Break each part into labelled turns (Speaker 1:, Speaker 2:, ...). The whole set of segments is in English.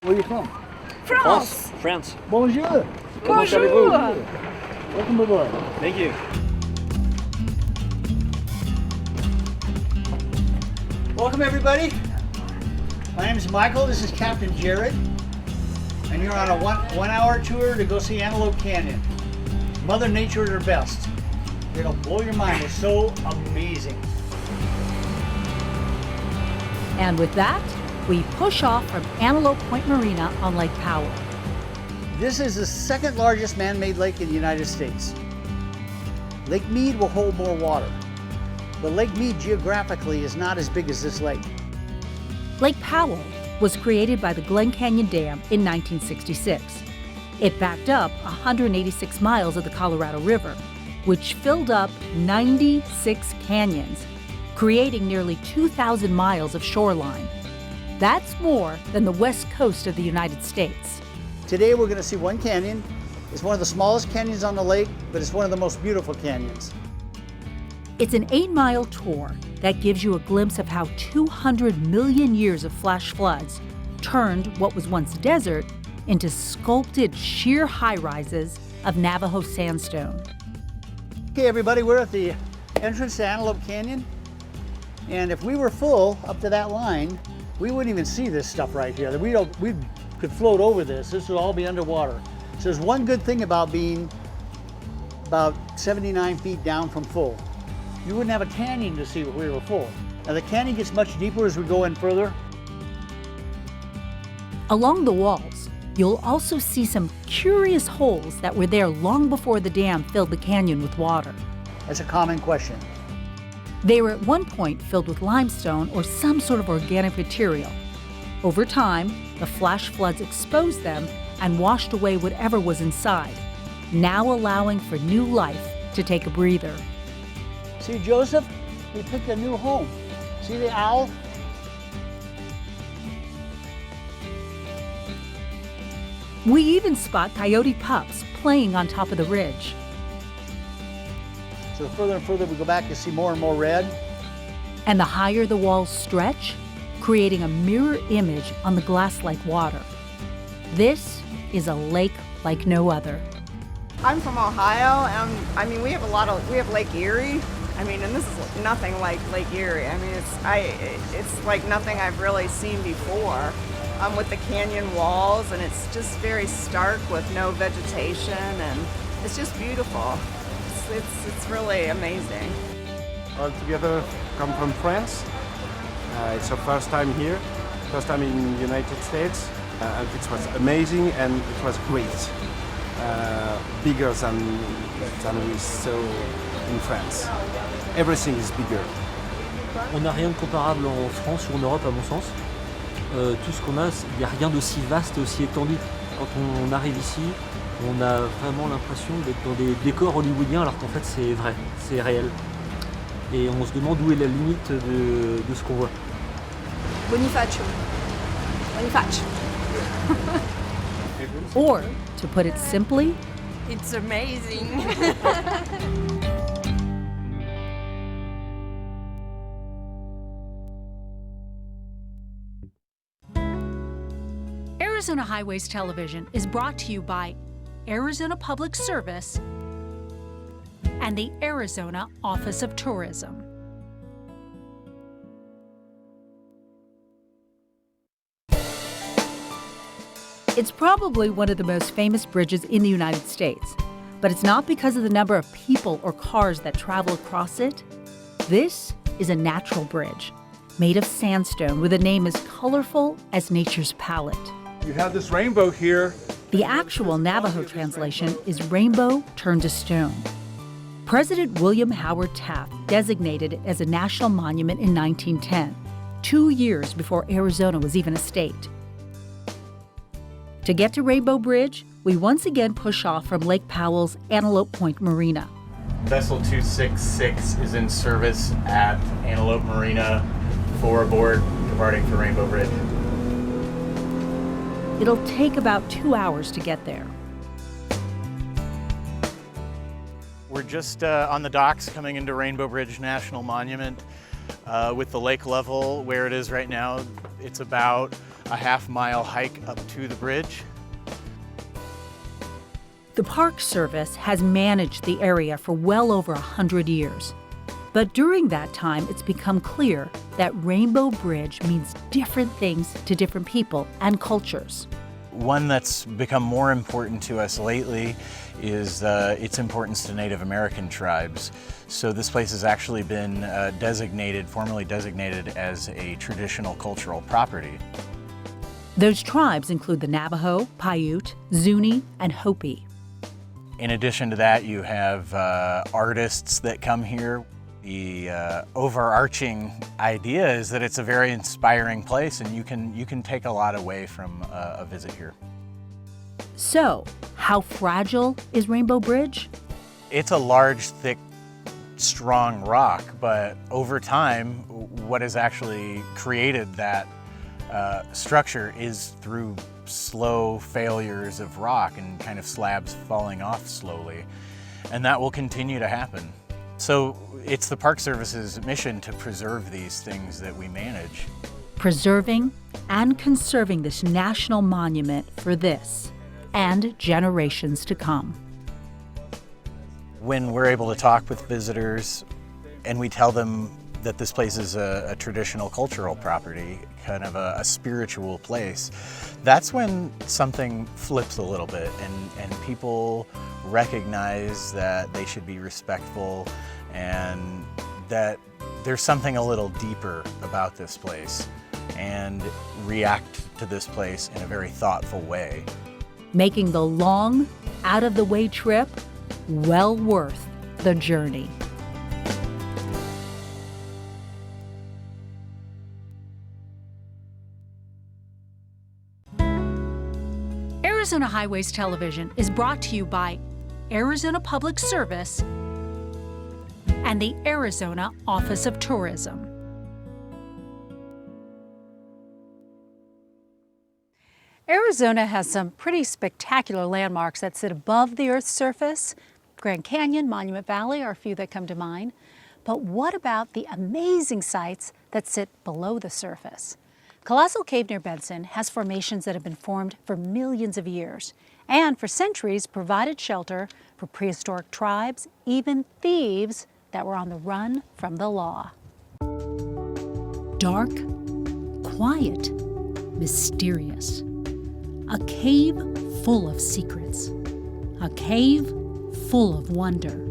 Speaker 1: Where are you from?
Speaker 2: France.
Speaker 3: France.
Speaker 1: Bonjour.
Speaker 2: Bonjour.
Speaker 1: Welcome aboard.
Speaker 3: Thank you.
Speaker 1: Welcome everybody. My name is Michael. This is Captain Jared. And you're on a one hour tour to go see Antelope Canyon. Mother Nature at her best. It'll blow your mind. It's so amazing.
Speaker 4: And with that, we push off from Antelope Point Marina on Lake Powell.
Speaker 1: This is the second largest man-made lake in the United States. Lake Mead will hold more water, but Lake Mead geographically is not as big as this lake.
Speaker 4: Lake Powell was created by the Glen Canyon Dam in 1966. It backed up 186 miles of the Colorado River, which filled up 96 canyons, creating nearly 2,000 miles of shoreline. That's more than the west coast of the United States.
Speaker 1: Today we're going to see one canyon. It's one of the smallest canyons on the lake, but it's one of the most beautiful canyons.
Speaker 4: It's an 8-mile tour that gives you a glimpse of how 200 million years of flash floods turned what was once desert into sculpted sheer high-rises of Navajo sandstone.
Speaker 1: Okay everybody, we're at the entrance to Antelope Canyon. And if we were full up to that line, we wouldn't even see this stuff right here. We could float over this. This would all be underwater. So there's one good thing about being about 79 feet down from full. You wouldn't have a canyon to see if we were full. Now the canyon gets much deeper as we go in further.
Speaker 4: Along the walls, you'll also see some curious holes that were there long before the dam filled the canyon with water.
Speaker 1: That's a common question.
Speaker 4: They were at one point filled with limestone or some sort of organic material. Over time, the flash floods exposed them and washed away whatever was inside, now allowing for new life to take a breather.
Speaker 1: See, Joseph, we picked a new home. See the owl?
Speaker 4: We even spot coyote pups playing on top of the ridge.
Speaker 1: So the further and further we go back, you see more and more red.
Speaker 4: And the higher the walls stretch, creating a mirror image on the glass-like water. This is a lake like no other.
Speaker 2: I'm from Ohio, and we have Lake Erie. And this is nothing like Lake Erie. It's like nothing I've really seen before. With the canyon walls, and it's just very stark with no vegetation, and it's just beautiful. It's really amazing.
Speaker 5: All together come from France. It's our first time here, first time in the United States. And it was amazing and it was great. Bigger than we saw in France. Everything is bigger.
Speaker 3: On n'a rien de comparable en France ou en Europe à mon sens. Tout ce qu'on a, il n'y a rien d'aussi vaste et aussi étendu. Quand on arrive ici, on a vraiment l'impression d'être dans des décors hollywoodiens alors qu'en fait c'est vrai, c'est réel. Et on se demande où est la limite de ce qu'on voit.
Speaker 2: Bonifacio.
Speaker 4: Or, to put it simply,
Speaker 2: It's amazing.
Speaker 4: Arizona Highways Television is brought to you by Arizona Public Service and the Arizona Office of Tourism. It's probably one of the most famous bridges in the United States, but it's not because of the number of people or cars that travel across it. This is a natural bridge made of sandstone with a name as colorful as nature's palette.
Speaker 6: You have this rainbow here.
Speaker 4: The actual Navajo translation is rainbow turned to stone. President William Howard Taft designated it as a national monument in 1910, 2 years before Arizona was even a state. To get to Rainbow Bridge, we once again push off from Lake Powell's Antelope Point Marina.
Speaker 7: Vessel 266 is in service at Antelope Marina, 4 aboard, departing for Rainbow Bridge.
Speaker 4: It'll take about 2 hours to get there.
Speaker 7: We're just on the docks coming into Rainbow Bridge National Monument. With the lake level where it is right now, it's about a half-mile hike up to the bridge.
Speaker 4: The Park Service has managed the area for well over 100 years. But during that time, it's become clear that Rainbow Bridge means different things to different people and cultures.
Speaker 8: One that's become more important to us lately is its importance to Native American tribes. So this place has actually been formally designated as a traditional cultural property.
Speaker 4: Those tribes include the Navajo, Paiute, Zuni, and Hopi.
Speaker 8: In addition to that, you have artists that come here. The overarching idea is that it's a very inspiring place, and you can take a lot away from a visit here.
Speaker 4: So, how fragile is Rainbow Bridge?
Speaker 8: It's a large, thick, strong rock, but over time, what has actually created that structure is through slow failures of rock and kind of slabs falling off slowly, and that will continue to happen. So it's the Park Service's mission to preserve these things that we manage.
Speaker 4: Preserving and conserving this national monument for this and generations to come.
Speaker 8: When we're able to talk with visitors and we tell them that this place is a traditional cultural property, kind of a spiritual place, that's when something flips a little bit and people recognize that they should be respectful and that there's something a little deeper about this place and react to this place in a very thoughtful way.
Speaker 4: Making the long, out-of-the-way trip well worth the journey. Arizona Highways Television is brought to you by Arizona Public Service and the Arizona Office of Tourism. Arizona has some pretty spectacular landmarks that sit above the Earth's surface. Grand Canyon, Monument Valley are a few that come to mind. But what about the amazing sites that sit below the surface? Colossal Cave near Benson has formations that have been formed for millions of years and for centuries provided shelter for prehistoric tribes, even thieves that were on the run from the law. Dark, quiet, mysterious. A cave full of secrets. A cave full of wonder.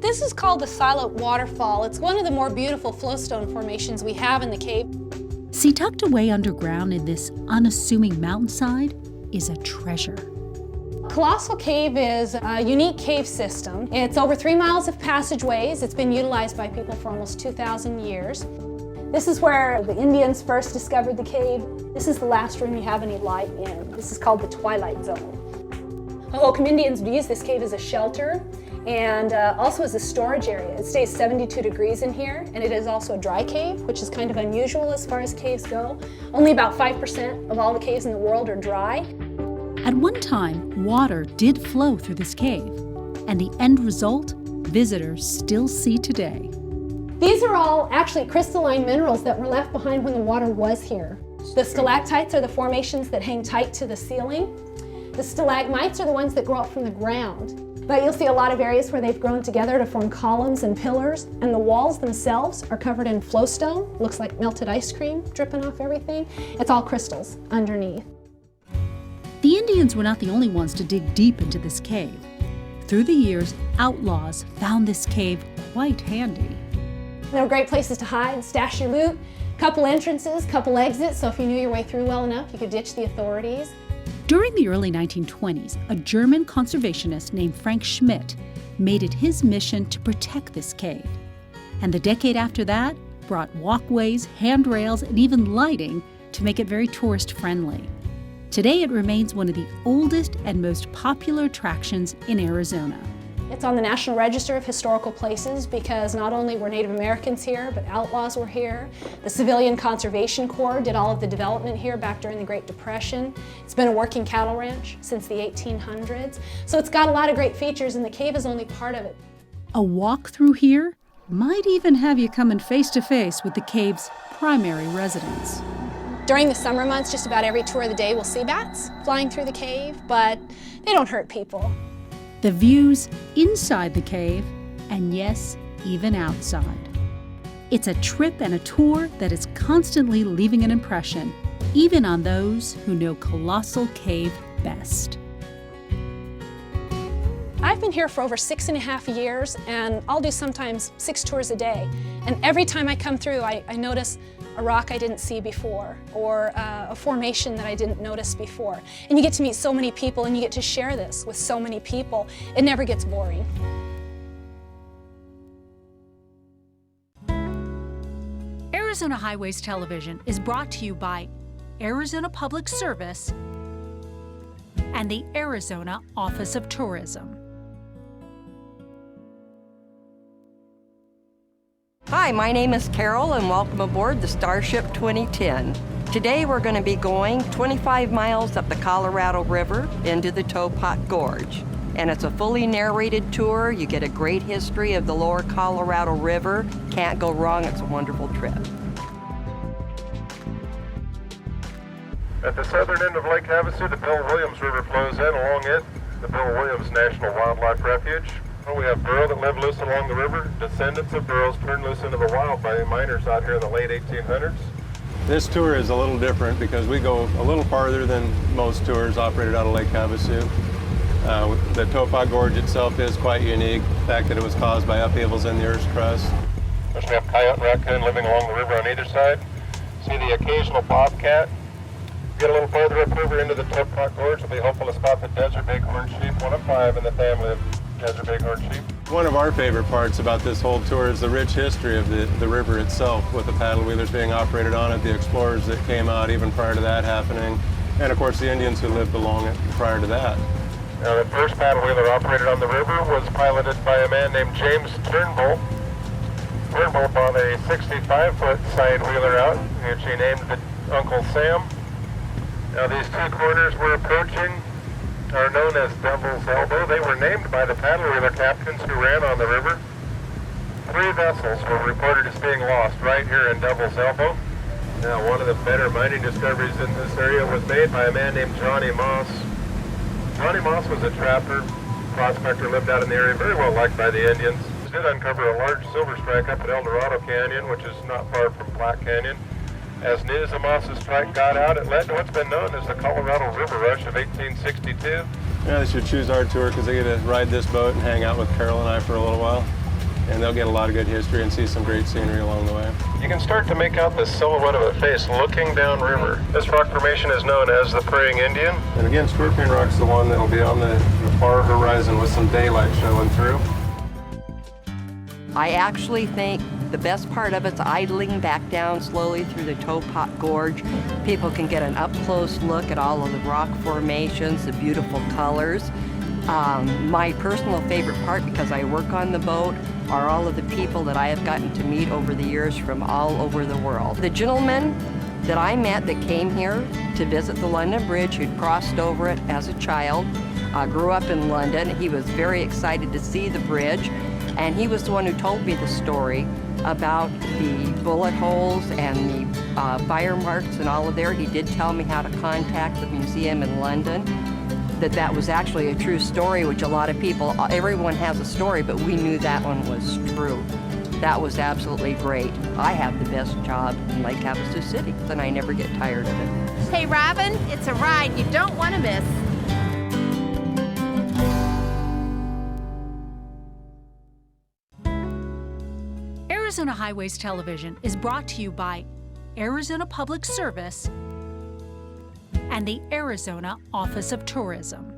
Speaker 9: This is called the Silent Waterfall. It's one of the more beautiful flowstone formations we have in the cave.
Speaker 4: See, tucked away underground in this unassuming mountainside is a treasure.
Speaker 9: Colossal Cave is a unique cave system. It's over 3 miles of passageways. It's been utilized by people for almost 2,000 years. This is where the Indians first discovered the cave. This is the last room you have any light in. This is called the Twilight Zone. The Holcomb Indians would use this cave as a shelter and also as a storage area. It stays 72 degrees in here, and it is also a dry cave, which is kind of unusual as far as caves go. Only about 5% of all the caves in the world are dry.
Speaker 4: At one time, water did flow through this cave, and the end result, visitors still see today.
Speaker 9: These are all actually crystalline minerals that were left behind when the water was here. The stalactites are the formations that hang tight to the ceiling. The stalagmites are the ones that grow up from the ground. But you'll see a lot of areas where they've grown together to form columns and pillars, and the walls themselves are covered in flowstone. Looks like melted ice cream dripping off everything. It's all crystals underneath.
Speaker 4: The Indians were not the only ones to dig deep into this cave. Through the years, outlaws found this cave quite handy.
Speaker 9: There were great places to hide, stash your loot, couple entrances, couple exits, so if you knew your way through well enough, you could ditch the authorities.
Speaker 4: During the early 1920s, a German conservationist named Frank Schmidt made it his mission to protect this cave. And the decade after that brought walkways, handrails, and even lighting to make it very tourist-friendly. Today it remains one of the oldest and most popular attractions in Arizona.
Speaker 9: It's on the National Register of Historical Places because not only were Native Americans here, but outlaws were here. The Civilian Conservation Corps did all of the development here back during the Great Depression. It's been a working cattle ranch since the 1800s. So it's got a lot of great features, and the cave is only part of it.
Speaker 4: A walk through here might even have you coming face to face with the cave's primary residents.
Speaker 9: During the summer months, just about every tour of the day will see bats flying through the cave, but they don't hurt people.
Speaker 4: The views inside the cave, and yes, even outside. It's a trip and a tour that is constantly leaving an impression, even on those who know Colossal Cave best.
Speaker 9: I've been here for over 6.5 years, and I'll do sometimes 6 tours a day. And every time I come through, I notice a rock I didn't see before, or a formation that I didn't notice before. And you get to meet so many people, and you get to share this with so many people. It never gets boring.
Speaker 4: Arizona Highways Television is brought to you by Arizona Public Service and the Arizona Office of Tourism.
Speaker 10: Hi, my name is Carol and welcome aboard the Starship 2010. Today we're going to be going 25 miles up the Colorado River into the Topot Gorge. And it's a fully narrated tour. You get a great history of the lower Colorado River. Can't go wrong, it's a wonderful trip.
Speaker 11: At the southern end of Lake Havasu, the Bill Williams River flows in. Along it, the Bill Williams National Wildlife Refuge. We have burro that live loose along the river. Descendants of burros turned loose into the wild by miners out here in the late 1800s.
Speaker 5: This tour is a little different because we go a little farther than most tours operated out of Lake Havasu. The Topot Gorge itself is quite unique, the fact that it was caused by upheavals in the Earth's crust.
Speaker 11: We have coyote and raccoon living along the river on either side. See the occasional bobcat. Get a little further upriver into the Topot Gorge, we'll be hopeful to spot the desert bighorn sheep, one of 5 in the family of desert bighorn sheep.
Speaker 5: One of our favorite parts about this whole tour is the rich history of the river itself, with the paddle wheelers being operated on it, the explorers that came out even prior to that happening, and of course the Indians who lived along it prior to that.
Speaker 11: Now, the first paddle wheeler operated on the river was piloted by a man named James Turnbull. Turnbull bought a 65-foot side wheeler out, which he named Uncle Sam. Now, these 2 corners we're approaching are known as Devil's Elbow. They were named by the paddle wheeler captains who ran on the river. 3 vessels were reported as being lost right here in Devil's Elbow. Now, one of the better mining discoveries in this area was made by a man named Johnny Moss. Johnny Moss was a trapper, prospector, lived out in the area, very well liked by the Indians. He did uncover a large silver strike up at El Dorado Canyon, which is not far from Black Canyon. As news of Moss's strike got out, it led to what's been known as the Colorado River Rush of 1862.
Speaker 5: Yeah, they should choose our tour because they get to ride this boat and hang out with Carol and I for a little while. And they'll get a lot of good history and see some great scenery along the way.
Speaker 11: You can start to make out the silhouette of a face looking downriver. This rock formation is known as the Praying Indian.
Speaker 5: And again, Scorpion Rock's the one that'll be on the far horizon with some daylight showing through.
Speaker 10: I actually think the best part of it's idling back down slowly through the Topot Gorge. People can get an up-close look at all of the rock formations, the beautiful colors. My personal favorite part, because I work on the boat, are all of the people that I have gotten to meet over the years from all over the world. The gentleman that I met that came here to visit the London Bridge, who'd crossed over it as a child, grew up in London. He was very excited to see the bridge, and he was the one who told me the story about the bullet holes and the fire marks and all of there. He did tell me how to contact the museum in London, that was actually a true story, which a lot of people, everyone has a story, but we knew that one was true. That was absolutely great. I have the best job in Lake Havasu City, and I never get tired of it.
Speaker 12: Hey Robin, it's a ride you don't want to miss.
Speaker 4: Arizona Highways Television is brought to you by Arizona Public Service and the Arizona Office of Tourism.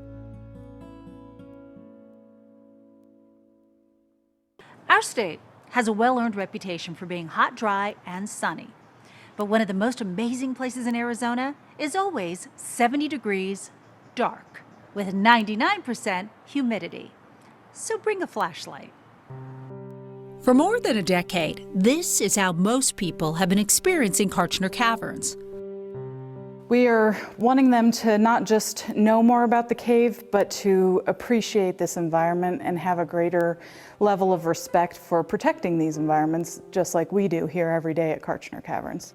Speaker 4: Our state has a well-earned reputation for being hot, dry, and sunny. But one of the most amazing places in Arizona is always 70 degrees, dark, with 99% humidity. So bring a flashlight. For more than a decade, this is how most people have been experiencing Kartchner Caverns.
Speaker 13: We are wanting them to not just know more about the cave, but to appreciate this environment and have a greater level of respect for protecting these environments, just like we do here every day at Kartchner Caverns.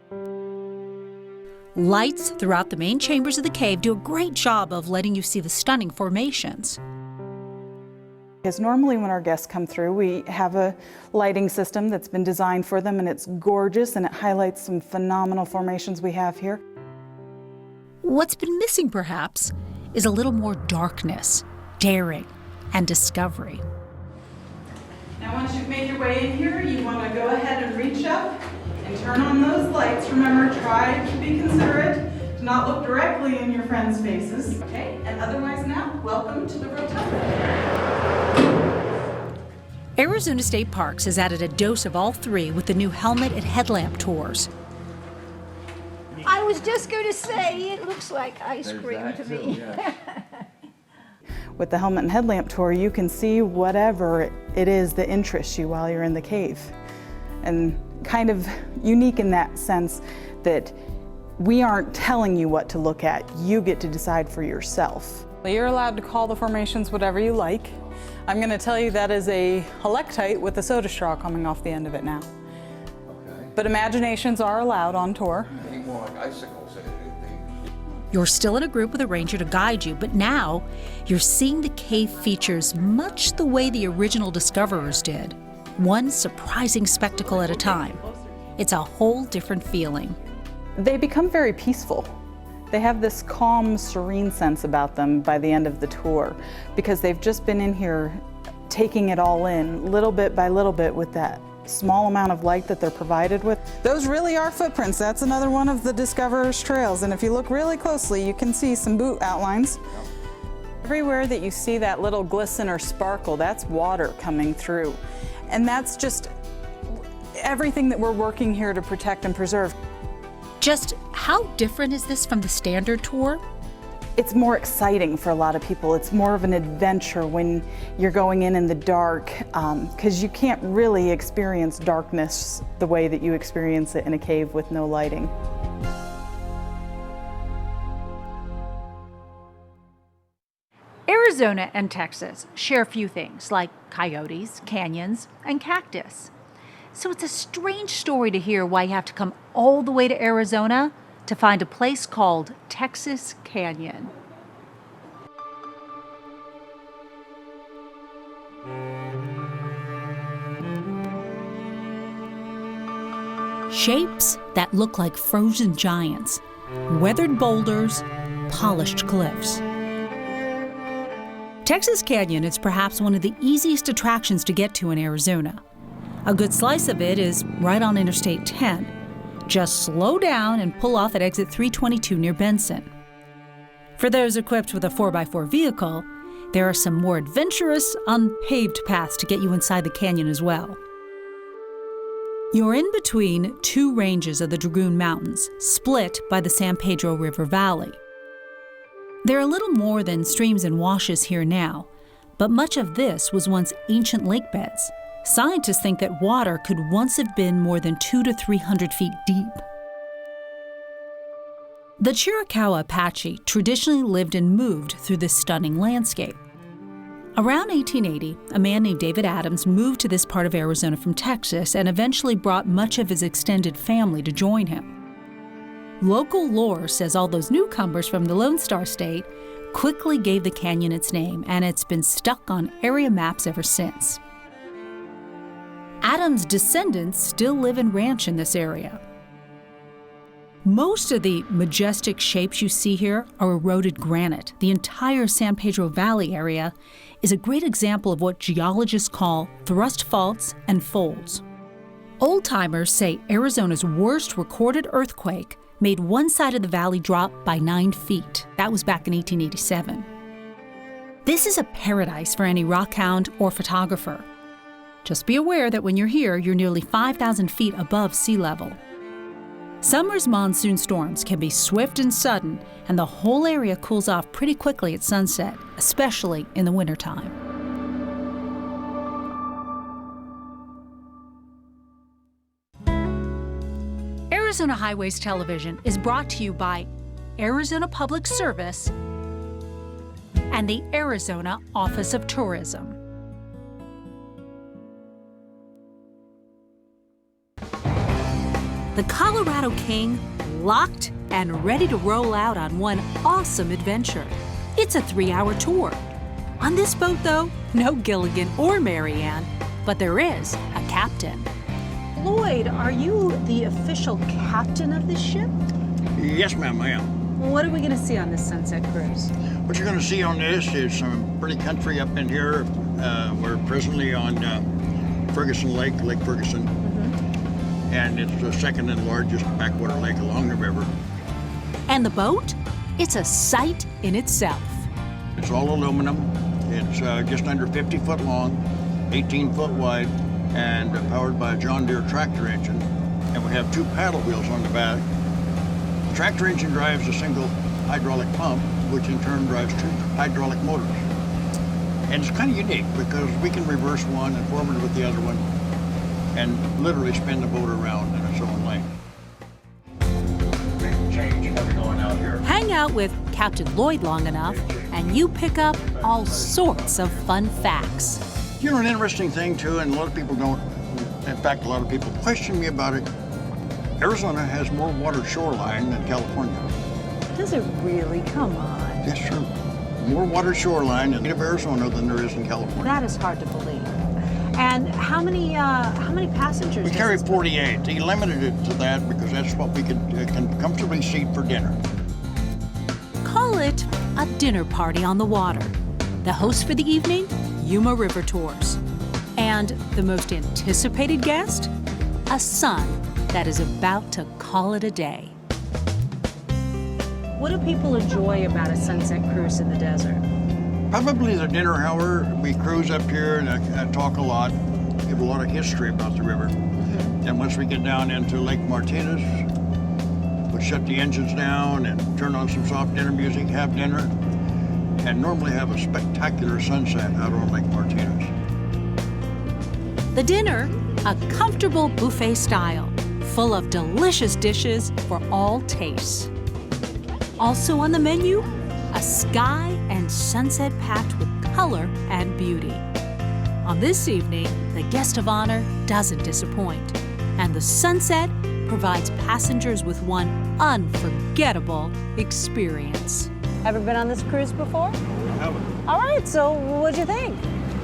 Speaker 4: Lights throughout the main chambers of the cave do a great job of letting you see the stunning formations.
Speaker 13: Because normally when our guests come through, we have a lighting system that's been designed for them, and it's gorgeous and it highlights some phenomenal formations we have here.
Speaker 4: What's been missing, perhaps, is a little more darkness, daring, and discovery.
Speaker 13: Now once you've made your way in here, you want to go ahead and reach up and turn on those lights. Remember, try to be considerate, to not look directly in your friends' faces. Okay, and otherwise now, welcome to the rotunda.
Speaker 4: Arizona State Parks has added a dose of all three with the new helmet and headlamp tours.
Speaker 12: I was just going to say, it looks like ice cream to me.
Speaker 13: With the helmet and headlamp tour, you can see whatever it is that interests you while you're in the cave. And kind of unique in that sense that we aren't telling you what to look at. You get to decide for yourself. You're allowed to call the formations whatever you like. I'm going to tell you that is a helictite with a soda straw coming off the end of it now.
Speaker 14: Okay.
Speaker 13: But imaginations are allowed on tour.
Speaker 14: I think more like icicles than anything.
Speaker 4: You're still in a group with a ranger to guide you, but now you're seeing the cave features much the way the original discoverers did, one surprising spectacle at a time. It's a whole different feeling.
Speaker 13: They become very peaceful. They have this calm, serene sense about them by the end of the tour because they've just been in here taking it all in, little bit by little bit, with that small amount of light that they're provided with. Those really are footprints. That's another one of the discoverers' trails, and if you look really closely, you can see some boot outlines. Everywhere that you see that little glisten or sparkle, that's water coming through. And that's just everything that we're working here to protect and preserve.
Speaker 4: Just how different is this from the standard tour?
Speaker 13: It's more exciting for a lot of people. It's more of an adventure when you're going in the dark, because you can't really experience darkness the way that you experience it in a cave with no lighting.
Speaker 4: Arizona and Texas share a few things like coyotes, canyons, and cactus. So it's a strange story to hear why you have to come all the way to Arizona to find a place called Texas Canyon. Shapes that look like frozen giants, weathered boulders, polished cliffs. Texas Canyon is perhaps one of the easiest attractions to get to in Arizona. A good slice of it is right on Interstate 10. Just slow down and pull off at exit 322 near Benson. For those equipped with a 4x4 vehicle, there are some more adventurous, unpaved paths to get you inside the canyon as well. You're in between two ranges of the Dragoon Mountains, split by the San Pedro River Valley. There are little more than streams and washes here now, but much of this was once ancient lake beds. Scientists think that water could once have been more than 200 to 300 feet deep. The Chiricahua Apache traditionally lived and moved through this stunning landscape. Around 1880, a man named David Adams moved to this part of Arizona from Texas and eventually brought much of his extended family to join him. Local lore says all those newcomers from the Lone Star State quickly gave the canyon its name, and it's been stuck on area maps ever since. Adams' descendants still live and ranch in this area. Most of the majestic shapes you see here are eroded granite. The entire San Pedro Valley area is a great example of what geologists call thrust faults and folds. Old-timers say Arizona's worst recorded earthquake made one side of the valley drop by 9 feet. That was back in 1887. This is a paradise for any rockhound or photographer. Just be aware that when you're here, you're nearly 5,000 feet above sea level. Summer's monsoon storms can be swift and sudden, and the whole area cools off pretty quickly at sunset, especially in the wintertime. Arizona Highways Television is brought to you by Arizona Public Service and the Arizona Office of Tourism. The Colorado King locked and ready to roll out on one awesome adventure. It's a 3-hour tour. On this boat, though, no Gilligan or Marianne, but there is a captain. Lloyd, are you the official captain of this ship?
Speaker 15: Yes, ma'am, I am.
Speaker 4: What are we going to see on this sunset cruise?
Speaker 15: What you're going to see on this is some pretty country up in here. We're presently on Ferguson Lake, Lake Ferguson, and it's the second and largest backwater lake along the river.
Speaker 4: And the boat? It's a sight in itself.
Speaker 15: It's all aluminum. It's just under 50 foot long, 18 foot wide, and powered by a John Deere tractor engine. And we have 2 paddle wheels on the back. The tractor engine drives a single hydraulic pump, which in turn drives 2 hydraulic motors. And it's kind of unique because we can reverse one and forward with the other one and literally spin the boat around in its own lane.
Speaker 4: Hang out with Captain Lloyd long enough, and you pick up all sorts of fun facts.
Speaker 15: You know, an interesting thing too, and a lot of people don't, in fact, a lot of people question me about it. Arizona has more water shoreline than California.
Speaker 4: Does it really? Come on.
Speaker 15: Yes, sure. More water shoreline in Arizona than there is in California.
Speaker 4: That is hard to believe. And how many passengers?
Speaker 15: We carry 48. He limited it to that because that's what we can comfortably seat for dinner.
Speaker 4: Call it a dinner party on the water. The host for the evening, Yuma River Tours. And the most anticipated guest, a sun that is about to call it a day. What do people enjoy about a sunset cruise in the desert?
Speaker 15: Probably the dinner hour. We cruise up here and talk a lot, give a lot of history about the river. And once we get down into Lake Martinez, we shut the engines down and turn on some soft dinner music, have dinner, and normally have a spectacular sunset out on Lake Martinez.
Speaker 4: The dinner, a comfortable buffet style, full of delicious dishes for all tastes. Also on the menu, a sky and sunset packed with color and beauty. On this evening, the guest of honor doesn't disappoint, and the sunset provides passengers with one unforgettable experience.
Speaker 16: Ever been on this cruise before?
Speaker 17: I haven't.
Speaker 16: All right, so what'd you think?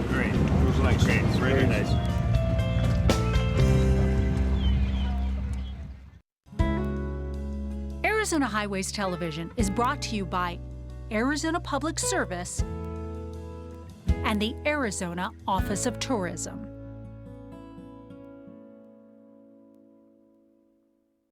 Speaker 17: Great. It was nice. Great. Very nice.
Speaker 4: Arizona Highways Television is brought to you by Arizona Public Service and the Arizona Office of Tourism.